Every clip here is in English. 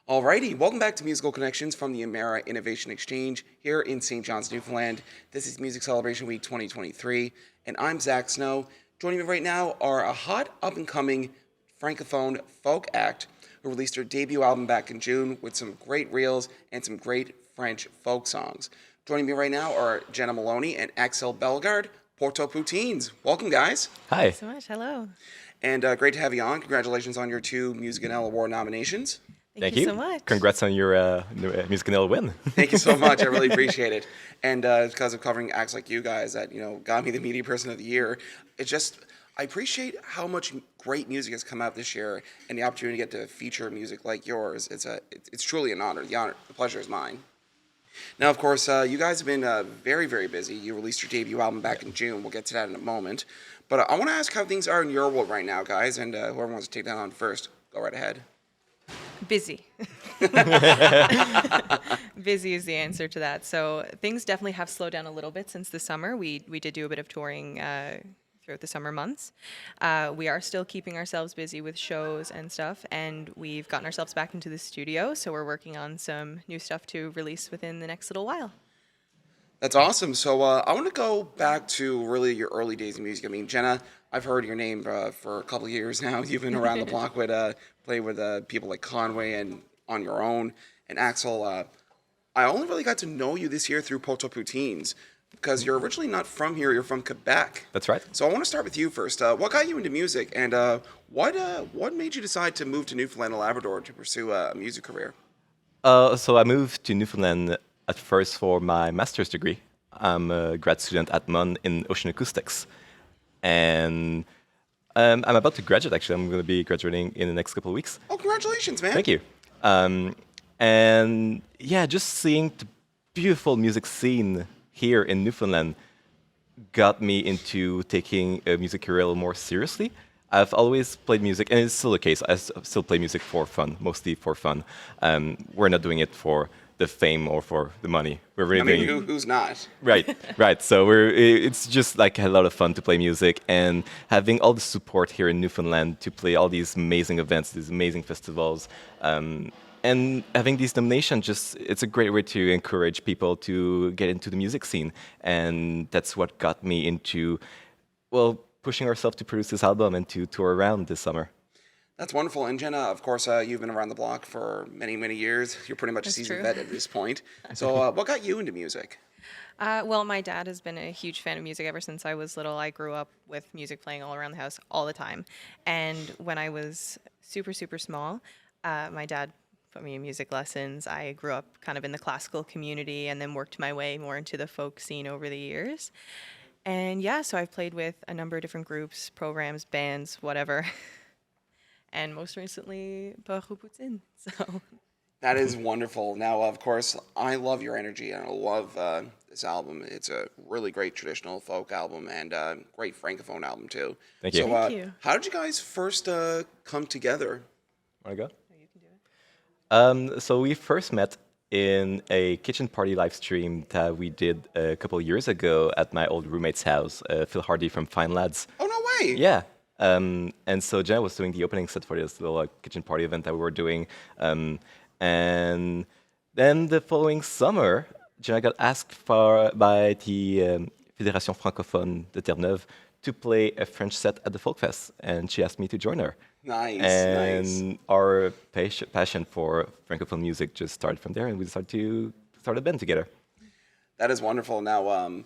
Alrighty, welcome back to Musical Connections from the Amera Innovation Exchange here in St. John's, Newfoundland. This is Music Celebration Week 2023, and I'm Zach Snow. Joining me right now are a hot, up-and-coming Francophone folk act who released their debut album back in June with some great reels and some great French folk songs. Joining me right now are Jenna Maloney and Axel Belgarde, Port-Aux-Poutines. Welcome, guys. Hi. Thanks so much. Hello. And great to have you on. Congratulations on your 2 MusicNL Award nominations. Thank you so much. Congrats on your MusicNL win. Thank you so much. I really appreciate it. And because of covering acts like you guys that, got me the Media Person of the Year, I appreciate how much great music has come out this year and the opportunity to get to feature music like yours. It's truly an honor. The pleasure is mine. Now, of course, you guys have been very, very busy. You released your debut album back in June. We'll get to that in a moment. But I want to ask how things are in your world right now, guys. And whoever wants to take that on first, go right ahead. Busy. Busy is the answer to that. So things definitely have slowed down a little bit since the summer. We did do a bit of touring throughout the summer months. We are still keeping ourselves busy with shows and stuff, and we've gotten ourselves back into the studio, so we're working on some new stuff to release within the next little while. That's awesome. So I want to go back to really your early days of music. I mean, Jenna, I've heard your name for a couple of years now. You've been around the block with play with people like Conway and on your own. And Axel, I only really got to know you this year through Port-Aux-Poutines because you're originally not from here. You're from Quebec. That's right. So I want to start with you first. What got you into music, and what made you decide to move to Newfoundland and Labrador to pursue a music career? So I moved to Newfoundland at first for my master's degree. I'm a grad student at MUN in ocean acoustics. And I'm about to graduate, actually. I'm going to be graduating in the next couple of weeks. Oh, congratulations, man. Thank you. And yeah, just seeing the beautiful music scene here in Newfoundland got me into taking a music career a little more seriously. I've always played music, and it's still the case. I still play music for fun, mostly for fun. We're not doing it for the fame or for the money. We're really who's not? Right. So it's just like a lot of fun to play music, and having all the support here in Newfoundland to play all these amazing events, these amazing festivals, and having these nominations, it's a great way to encourage people to get into the music scene. And that's what got me into, pushing ourselves to produce this album and to tour around this summer. That's wonderful. And Jenna, of course, you've been around the block for many, many years. You're pretty much a seasoned vet at this point. So what got you into music? Well, my dad has been a huge fan of music ever since I was little. I grew up with music playing all around the house all the time. And when I was super, super small, my dad put me in music lessons. I grew up kind of in the classical community and then worked my way more into the folk scene over the years. And yeah, so I've played with a number of different groups, programs, bands, whatever. And most recently, Port-Aux-Poutines. So that is wonderful. Now, of course, I love your energy, and I love this album. It's a really great traditional folk album and a great Francophone album, too. Thank you. So, Thank you. how did you guys first come together? Want to go? Oh, you can do it. So we first met in a kitchen party live stream that we did a couple of years ago at my old roommate's house, Phil Hardy from Fine Lads. Oh, no way! Yeah. And so Jenna was doing the opening set for this little kitchen party event that we were doing. And then the following summer, Jenna got asked by the Fédération Francophone de Terre-Neuve to play a French set at the Folk Fest, and she asked me to join her. Nice. Our passion for Francophone music just started from there, and we decided to start a band together. That is wonderful. Now,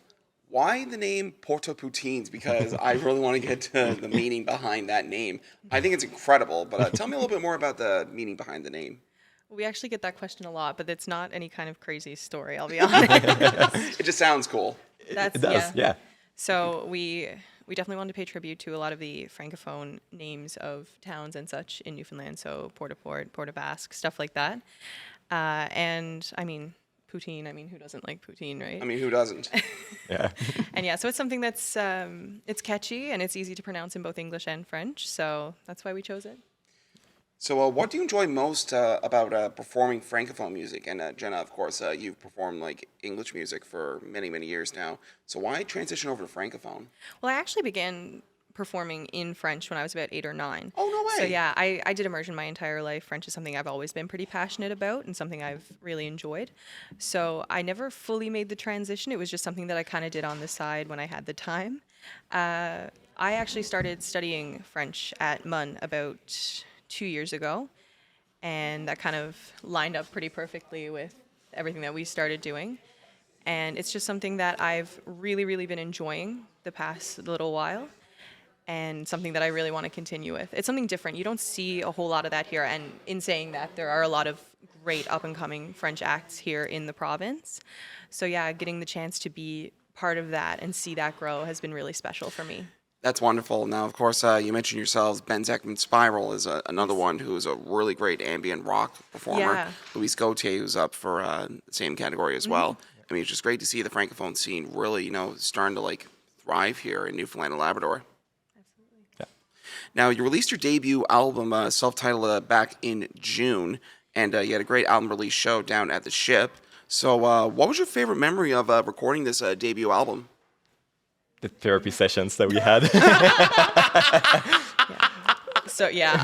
why the name Port-Aux-Poutines? Because I really want to get to the meaning behind that name. I think it's incredible, but tell me a little bit more about the meaning behind the name. We actually get that question a lot, but it's not any kind of crazy story, I'll be honest. It just sounds cool. It does, yeah. So we definitely wanted to pay tribute to a lot of the Francophone names of towns and such in Newfoundland, so Port-au-Port, Port-aux-Basque, stuff like that. And I mean, poutine, who doesn't like poutine, right? Who doesn't? Yeah. And yeah, so it's something that's, it's catchy and it's easy to pronounce in both English and French, so that's why we chose it. So what do you enjoy most about performing Francophone music? And Jenna, of course, you've performed like English music for many, many years now. So why transition over to Francophone? Well, I actually began performing in French when I was about 8 or 9. Oh, no So way. yeah, I did immersion my entire life. French is something I've always been pretty passionate about and something I've really enjoyed. So I never fully made the transition. It was just something that I kind of did on the side when I had the time. I actually started studying French at MUN about 2 years ago, and that kind of lined up pretty perfectly with everything that we started doing. And it's just something that I've really, really been enjoying the past little while, and something that I really want to continue with. It's something different. You don't see a whole lot of that here. And in saying that, there are a lot of great up and coming French acts here in the province. So yeah, getting the chance to be part of that and see that grow has been really special for me. That's wonderful. Now, of course, you mentioned yourselves. Ben Zeckman Spiral is another one who's a really great ambient rock performer. Yeah. Luis Gauthier, who's up for the same category as well. I mean, it's just great to see the Francophone scene really, starting to like thrive here in Newfoundland and Labrador. Yeah. Now, you released your debut album, self-titled, back in June, and you had a great album release show down at the Ship. So, what was your favorite memory of recording this debut album? The therapy sessions that we had. So yeah,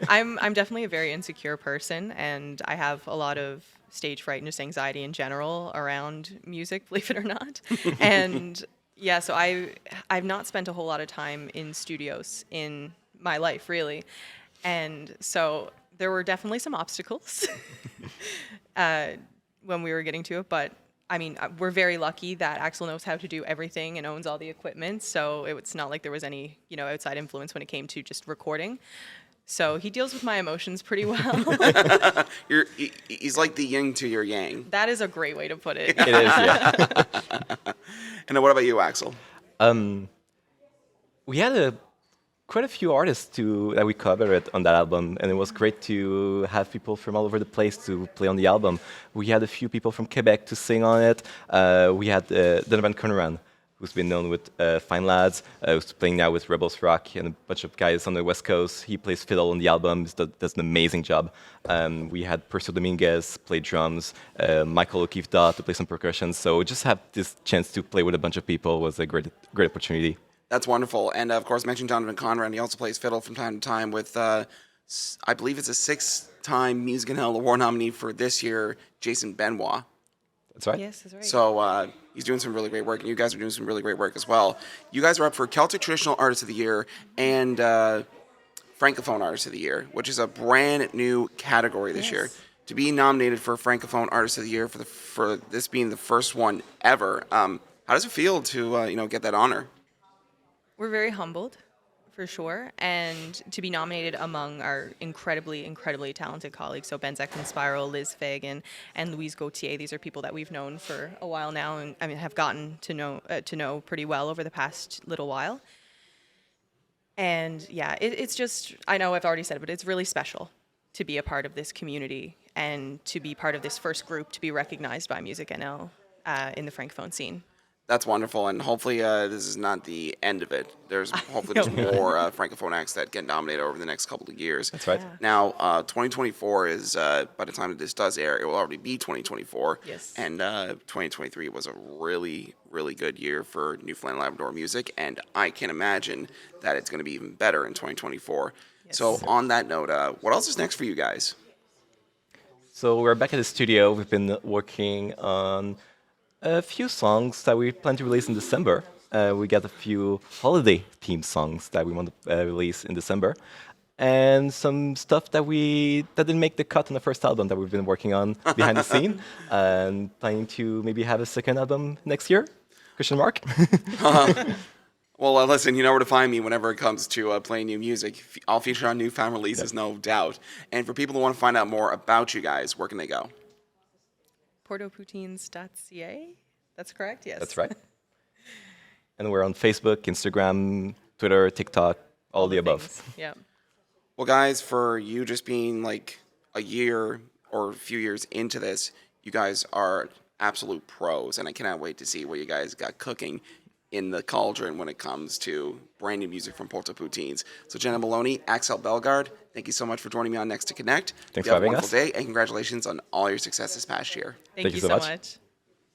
I'm definitely a very insecure person, and I have a lot of stage fright and just anxiety in general around music, believe it or not. And yeah, so I've not spent a whole lot of time in studios in my life, really. And so there were definitely some obstacles when we were getting to it, but I mean, we're very lucky that Axel knows how to do everything and owns all the equipment, so it's not like there was any, outside influence when it came to just recording. So he deals with my emotions pretty well. He's like the yin to your yang. That is a great way to put it. It is, yeah. And what about you, Axel? We had quite a few artists that we covered on that album, and it was great to have people from all over the place to play on the album. We had a few people from Quebec to sing on it. We had Donovan Conran, who's been known with Fine Lads, who's playing now with Rebels Rock, and a bunch of guys on the West Coast. He plays fiddle on the album, does an amazing job. We had Percio Dominguez play drums, Michael O'Keefe Daw to play some percussion. So just have this chance to play with a bunch of people was a great opportunity. That's wonderful. And of course, mentioned Donovan Conran. He also plays fiddle from time to time with, I believe it's a 6-time MusicNL award nominee for this year, Jason Benoit. That's right. Yes, that's right. So he's doing some really great work, and you guys are doing some really great work as well. You guys are up for Celtic Traditional Artist of the Year and Francophone Artist of the Year, which is a brand new category this year. To be nominated for Francophone Artist of the Year for this being the first one ever, how does it feel to get that honor? We're very humbled, for sure, and to be nominated among our incredibly, incredibly talented colleagues. So Ben Zeckman Spiral, Liz Fagan, and Louise Gauthier. These are people that we've known for a while now, and have gotten to know pretty well over the past little while. And yeah, it's just, I know I've already said it, but it's really special to be a part of this community and to be part of this first group to be recognized by MusicNL in the Francophone scene. That's wonderful, and hopefully this is not the end of it. There's hopefully there's more Francophone acts that get nominated over the next couple of years. That's right. Yeah. Now, 2024 is, by the time this does air, it will already be 2024. Yes. And 2023 was a really, really good year for Newfoundland and Labrador music, and I can imagine that it's going to be even better in 2024. Yes. So on that note, what else is next for you guys? So we're back at the studio. We've been working on a few songs that we plan to release in December. We got a few holiday-themed songs that we want to release in December, and some stuff that didn't make the cut on the first album that we've been working on behind the scene, and planning to maybe have a second album next year. Question mark? Well, listen, you know where to find me whenever it comes to playing new music. I'll feature on newfound releases, no doubt. And for people who want to find out more about you guys, where can they go? Port-Aux-Poutines.ca. That's correct, yes. That's right. And we're on Facebook, Instagram, Twitter, TikTok, all the above. Things. Yeah. Well, guys, for you just being like a year or a few years into this, you guys are absolute pros, and I cannot wait to see what you guys got cooking in the cauldron when it comes to brand new music from Port-Aux-Poutines. So Jenna Maloney, Axel Belgarde, thank you so much for joining me on NextIIConnect. Thanks You for have a having wonderful us. day, and congratulations on all your success this past year. Thank you so so much. much.